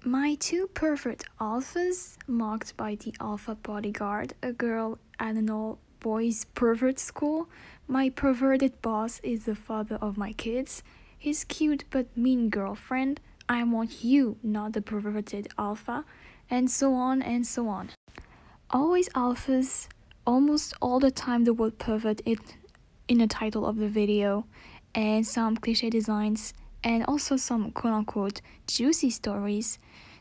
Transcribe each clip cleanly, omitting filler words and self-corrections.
My two pervert alphas, mocked by the alpha bodyguard, a girl at an all-boys pervert school. My perverted boss is the father of my kids. His cute but mean girlfriend. I want you, not the perverted alpha. And so on and so on. Always alphas, almost all the time the word pervert in the title of the video, and some cliché designs, and also some quote-unquote juicy stories.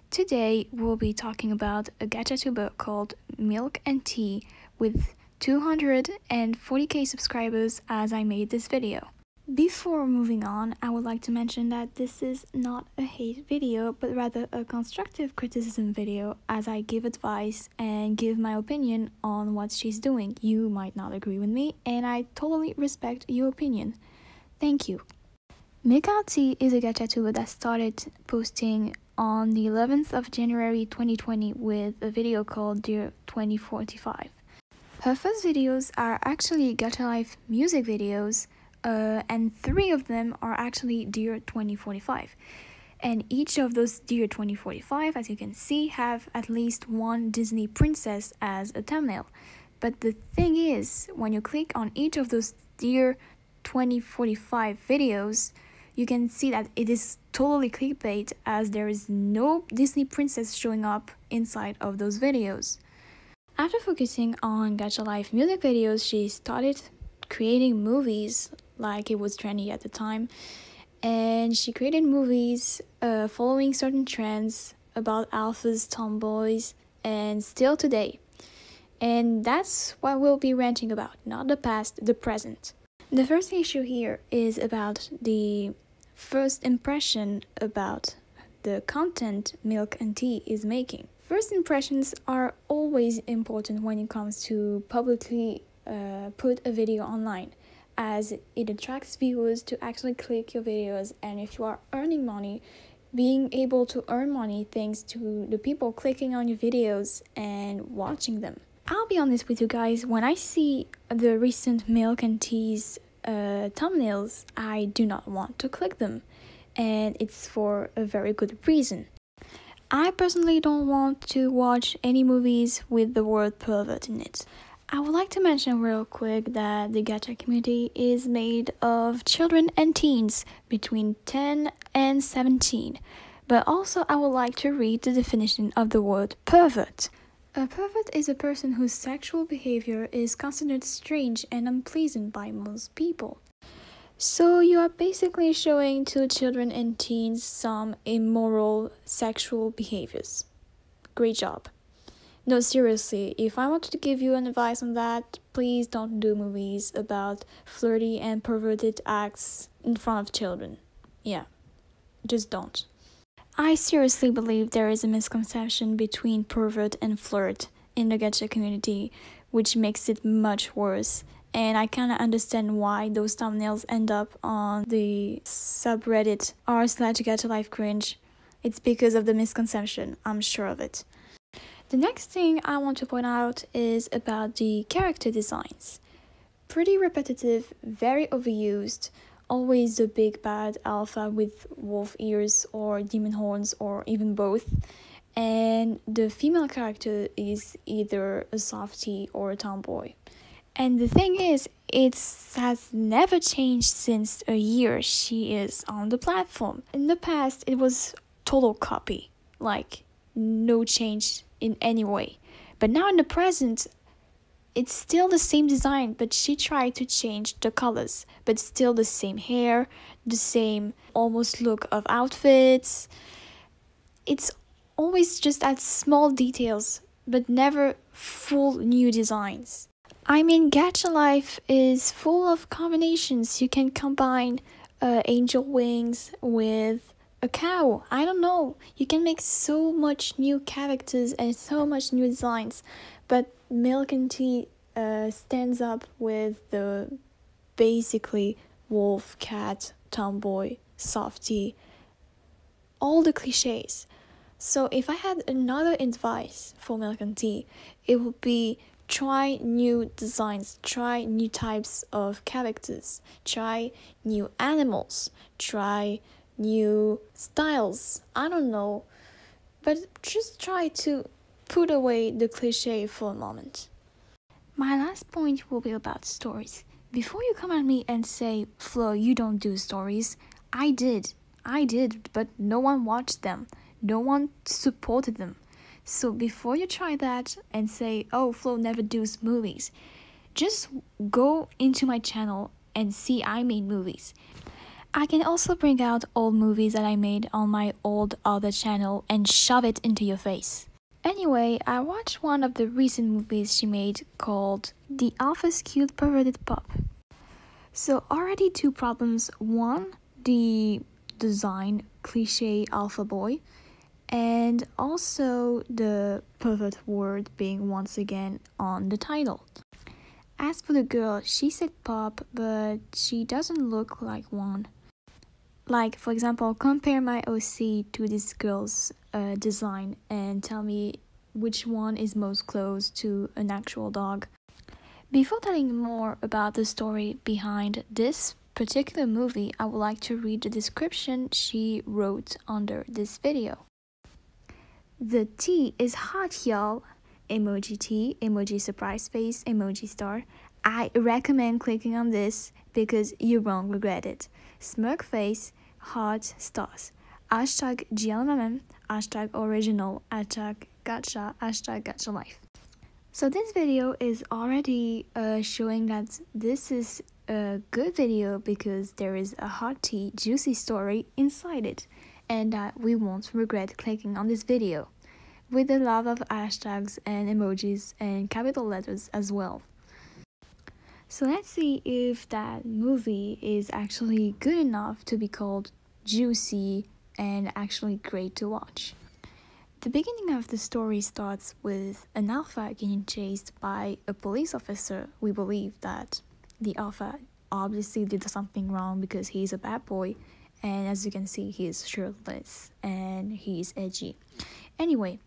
Today we'll be talking about a gacha tuber called Milk and Tea with 240k subscribers as I made this video. Before moving on, I would like to mention that this is not a hate video, but rather a constructive criticism video as I give advice and give my opinion on what she's doing. You might not agree with me, and I totally respect your opinion. Thank you. Milk and Tea is a gacha tuber that started posting on the 11th of January 2020 with a video called Dear 2045. Her first videos are actually Gacha Life music videos, and 3 of them are actually Dear 2045. And each of those Dear 2045, as you can see, have at least one Disney princess as a thumbnail. But the thing is, when you click on each of those Dear 2045 videos, you can see that it is totally clickbait, as there is no Disney princess showing up inside of those videos. After focusing on Gacha Life music videos, she started creating movies like it was trendy at the time, and she created movies following certain trends about alphas, tomboys, and still today. And that's what we'll be ranting about, not the past, the present. The first issue here is about the first impression about the content Milk and Tea is making. First impressions are always important when it comes to publicly put a video online, as it attracts viewers to actually click your videos, and if you are earning money, being able to earn money thanks to the people clicking on your videos and watching them. I'll be honest with you guys, when I see the recent Milk and Tea's thumbnails, I do not want to click them, and it's for a very good reason. I personally don't want to watch any movies with the word pervert in it. I would like to mention real quick that the gacha community is made of children and teens between 10 and 17. But also I would like to read the definition of the word pervert. A pervert is a person whose sexual behavior is considered strange and unpleasant by most people. So you are basically showing to children and teens some immoral sexual behaviors. Great job. No, seriously, if I wanted to give you an advice on that, please don't do movies about flirty and perverted acts in front of children. Yeah, just don't. I seriously believe there is a misconception between pervert and flirt in the gacha community, which makes it much worse. And I kinda understand why those thumbnails end up on the subreddit r/GachaLifeCringe. It's because of the misconception, I'm sure of it. The next thing I want to point out is about the character designs. Pretty repetitive, very overused, always the big bad alpha with wolf ears or demon horns or even both. And the female character is either a softie or a tomboy. And the thing is, it has never changed since a year she is on the platform. In the past, it was total copy, like no change in any way. But now in the present, it's still the same design, but she tried to change the colors, but still the same hair, the same almost look of outfits. It's always just at small details, but never full new designs. I mean, Gacha Life is full of combinations. You can combine angel wings with a cow. I don't know. You can make so much new characters and so much new designs. But Milk and Tea stands up with the basically wolf, cat, tomboy, softie, all the cliches. So if I had another advice for Milk and Tea, it would be try new designs, try new types of characters, try new animals, try new styles. I don't know. but just try to put away the cliché for a moment. My last point will be about stories. Before you come at me and say, Flo, you don't do stories, I did, but no one watched them. No one supported them. So before you try that and say, oh, Flo never does movies, just go into my channel and see I made movies. I can also bring out old movies that I made on my old other channel and shove it into your face. Anyway, I watched one of the recent movies she made called The Alpha's Cute Perverted Pup. So already two problems. One, the design, cliché alpha boy, and also the pervert word being once again on the title. As for the girl, she said pup, but she doesn't look like one. Like, for example, compare my OC to this girl's design and tell me which one is most close to an actual dog. Before telling more about the story behind this particular movie, I would like to read the description she wrote under this video. The tea is hot, y'all. Emoji tea, emoji surprise face, emoji star. I recommend clicking on this because you won't regret it. Smirk face, heart, stars. Hashtag GLMM, hashtag original, hashtag gacha life. So this video is already showing that this is a good video because there is a hot tea, juicy story inside it, and that we won't regret clicking on this video, with a lot of hashtags and emojis and capital letters as well. So let's see if that movie is actually good enough to be called juicy and actually great to watch. The beginning of the story starts with an alpha getting chased by a police officer. We believe that the alpha obviously did something wrong because he's a bad boy, and as you can see, he's shirtless and he's edgy. Anyway,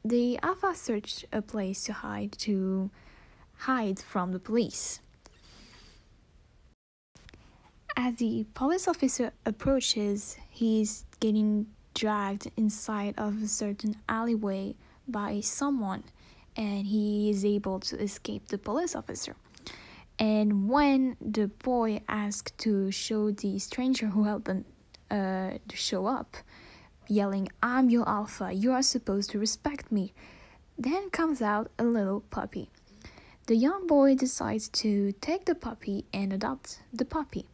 the alpha searched a place to hide from the police. As the police officer approaches, he's getting dragged inside of a certain alleyway by someone, and he is able to escape the police officer. And when the boy asks to show the stranger who helped them to show up, yelling, "I'm your alpha, you are supposed to respect me," then comes out a little puppy. The young boy decides to take the puppy and adopt the puppy.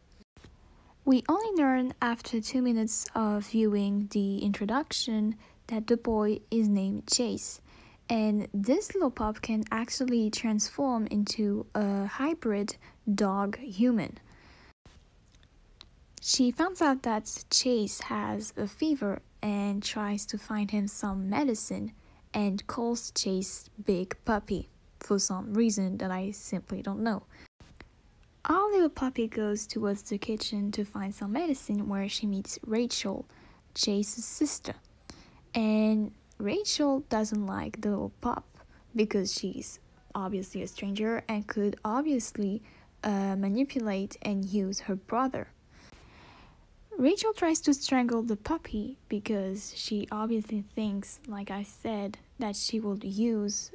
We only learn after 2 minutes of viewing the introduction that the boy is named Chase, and this little pup can actually transform into a hybrid dog-human. She finds out that Chase has a fever and tries to find him some medicine and calls Chase Big Puppy for some reason that I simply don't know. Our little puppy goes towards the kitchen to find some medicine where she meets Rachel, Chase's sister. And Rachel doesn't like the little pup because she's obviously a stranger and could obviously manipulate and use her brother. Rachel tries to strangle the puppy because she obviously thinks, like I said, that she will use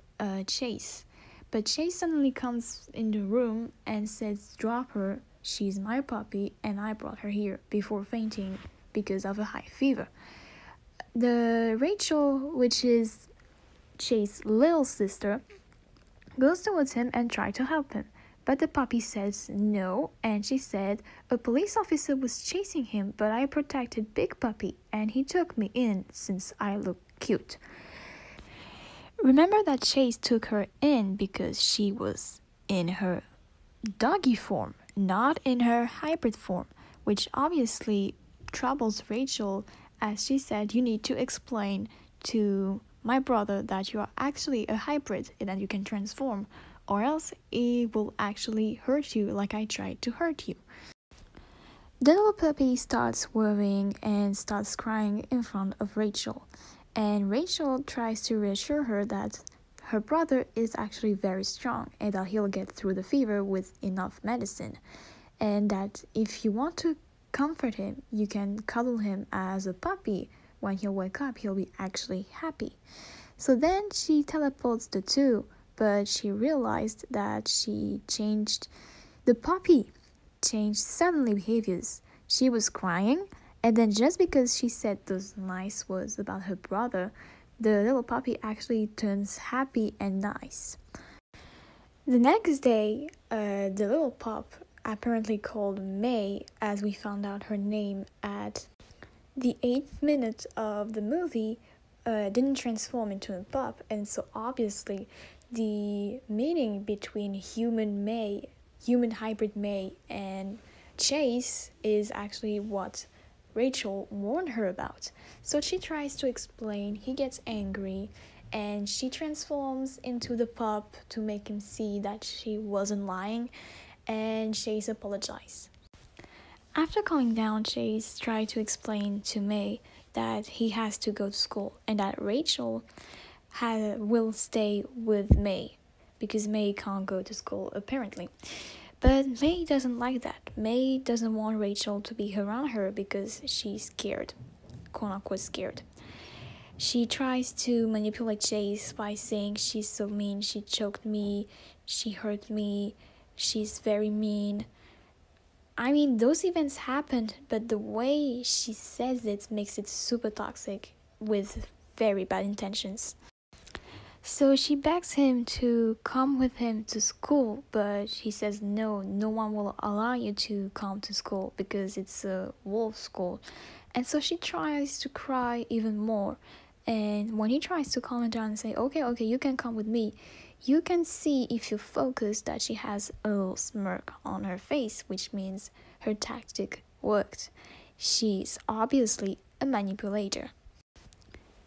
Chase. But Chase suddenly comes in the room and says, "Drop her, she's my puppy and I brought her here," before fainting because of a high fever. The Rachel, which is Chase's little sister, goes towards him and tries to help him. But the puppy says no, and she said, "A police officer was chasing him, but I protected Big Puppy and he took me in since I look cute." Remember that Chase took her in because she was in her doggy form, not in her hybrid form, which obviously troubles Rachel, as she said, "You need to explain to my brother that you are actually a hybrid and that you can transform, or else it will actually hurt you like I tried to hurt you." The little puppy starts worrying and starts crying in front of Rachel. And Rachel tries to reassure her that her brother is actually very strong and that he'll get through the fever with enough medicine. And that if you want to comfort him, you can cuddle him as a puppy when he'll wake up, he'll be actually happy. So then she teleports the two, but she realized that the puppy changed suddenly behaviors. She was crying, and then just because she said those nice words about her brother, the little puppy actually turns happy and nice. The next day, the little pup, apparently called May, as we found out her name at the 8th minute of the movie, didn't transform into a pup, and so obviously the meeting between human hybrid May, and Chase is actually what Rachel warned her about. So she tries to explain, he gets angry, and she transforms into the pup to make him see that she wasn't lying, and Chase apologizes. After calming down, Chase tried to explain to May that he has to go to school and that Rachel will stay with May because May can't go to school apparently. But May doesn't like that. May doesn't want Rachel to be around her because she's scared, quote unquote scared. She tries to manipulate Chase by saying she's so mean, she choked me, she hurt me, she's very mean. I mean, those events happened, but the way she says it makes it super toxic with very bad intentions. So she begs him to come with him to school, but he says no one will allow you to come to school because it's a wolf school. And so she tries to cry even more. And when he tries to calm her down and say, okay, you can come with me, you can see if you focus that she has a little smirk on her face, which means her tactic worked. She's obviously a manipulator.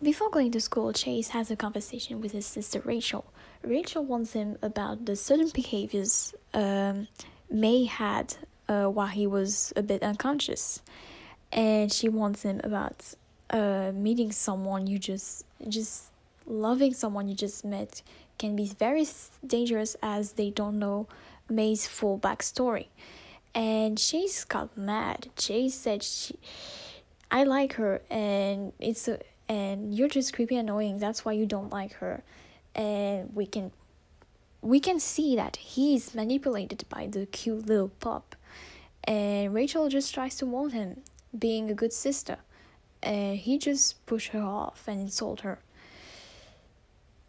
Before going to school, Chase has a conversation with his sister Rachel. Rachel warns him about the certain behaviors May had while he was a bit unconscious. And she warns him about meeting someone you just loving someone you just met can be very dangerous as they don't know May's full backstory. And Chase got mad. Chase said I like her and you're just creepy and annoying, that's why you don't like her. And we can see that he's manipulated by the cute little pup. And Rachel just tries to warn him, being a good sister. And he just pushed her off and insulted her.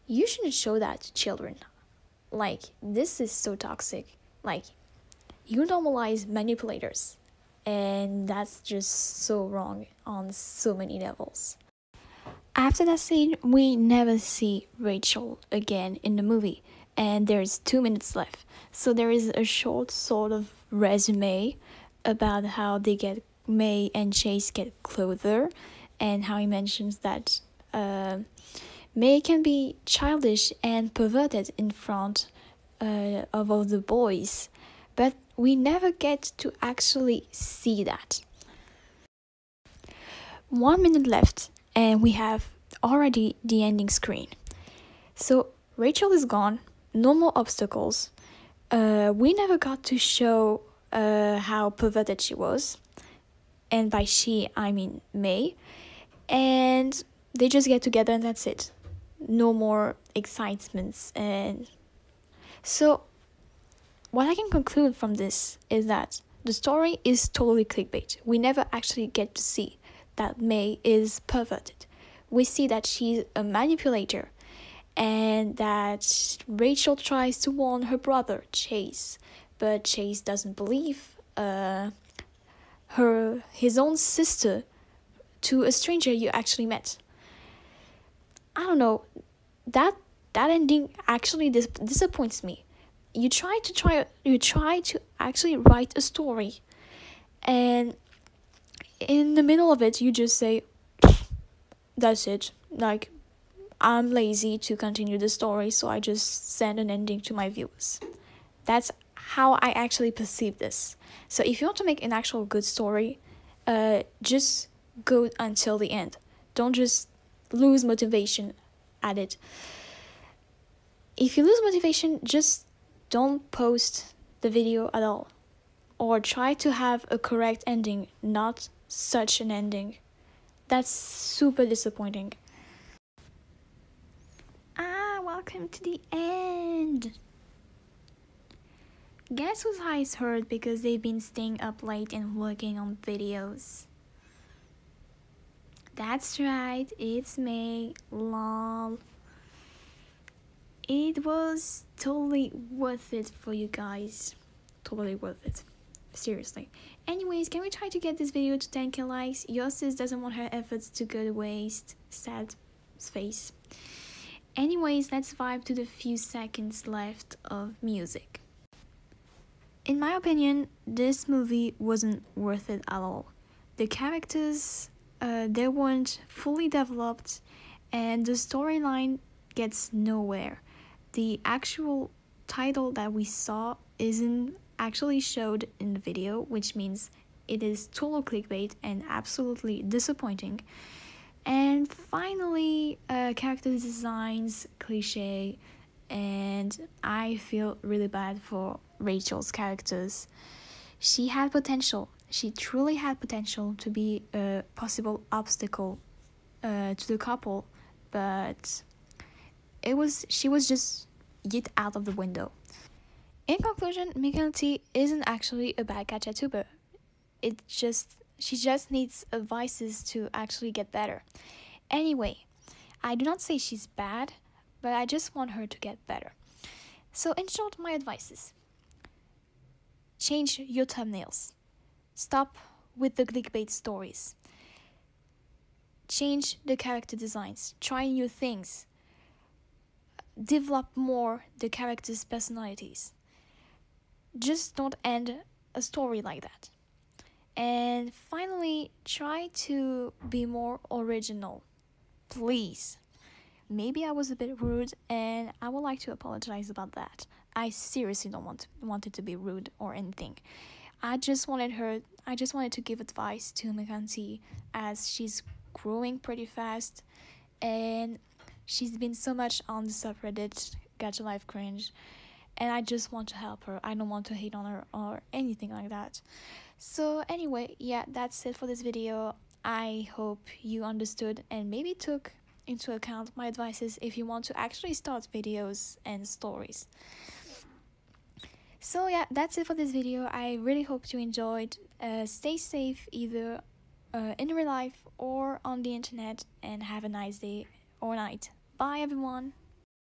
You shouldn't show that to children. Like, this is so toxic. Like, you normalize manipulators. And that's just so wrong on so many levels. After that scene, we never see Rachel again in the movie. And there's 2 minutes left. So there is a short sort of resume about how May and Chase get closer, and how he mentions that May can be childish and perverted in front of all the boys, but we never get to actually see that. 1 minute left, and we have already the ending screen. So Rachel is gone, no more obstacles. We never got to show how perverted she was, and by she I mean May, and they just get together and that's it. No more excitements. And so what I can conclude from this is that the story is totally clickbait. We never actually get to see that May is perverted. We see that she's a manipulator and that Rachel tries to warn her brother Chase, but Chase doesn't believe his own sister to a stranger you actually met. I don't know, that ending actually disappoints me. You try to actually write a story, and in the middle of it you just say that's it. Like, I'm lazy to continue the story, so I just send an ending to my viewers. That's how I actually perceive this. So if you want to make an actual good story, just go until the end. Don't just lose motivation at it. If you lose motivation, just don't post the video at all, or try to have a correct ending, not such an ending. That's super disappointing. Welcome to the end. Guess whose eyes hurt because they've been staying up late and working on videos? That's right, it's me, lol. It was totally worth it for you guys. Totally worth it. Seriously. Anyways, can we try to get this video to 10k likes? Your sis doesn't want her efforts to go to waste. Sad face. Anyways, let's vibe to the few seconds left of music. In my opinion, this movie wasn't worth it at all. The characters, they weren't fully developed, and the storyline gets nowhere. The actual title that we saw isn't actually showed in the video, which means it is total clickbait and absolutely disappointing. And finally, character designs, cliché, and I feel really bad for Rachel's characters. She had potential. She truly had potential to be a possible obstacle to the couple, but she was just yeet out of the window. In conclusion, McNulty isn't actually a bad gacha tuber. She just needs advices to actually get better. Anyway, I do not say she's bad, but I just want her to get better. So in short, my advices: change your thumbnails. Stop with the clickbait stories. Change the character designs. Try new things. Develop more the characters' personalities. Just don't end a story like that. And finally, try to be more original. Please. Maybe I was a bit rude, and I would like to apologize about that. I seriously don't want it to be rude or anything. I just wanted to give advice to McNulty, as she's growing pretty fast, and she's been so much on the subreddit Gacha Life Cringe, and I just want to help her. I don't want to hate on her or anything like that. So anyway, yeah, that's it for this video. I hope you understood and maybe took into account my advices if you want to actually start videos and stories. So yeah, that's it for this video. I really hope you enjoyed. Stay safe either in real life or on the internet, and have a nice day or night. Bye everyone.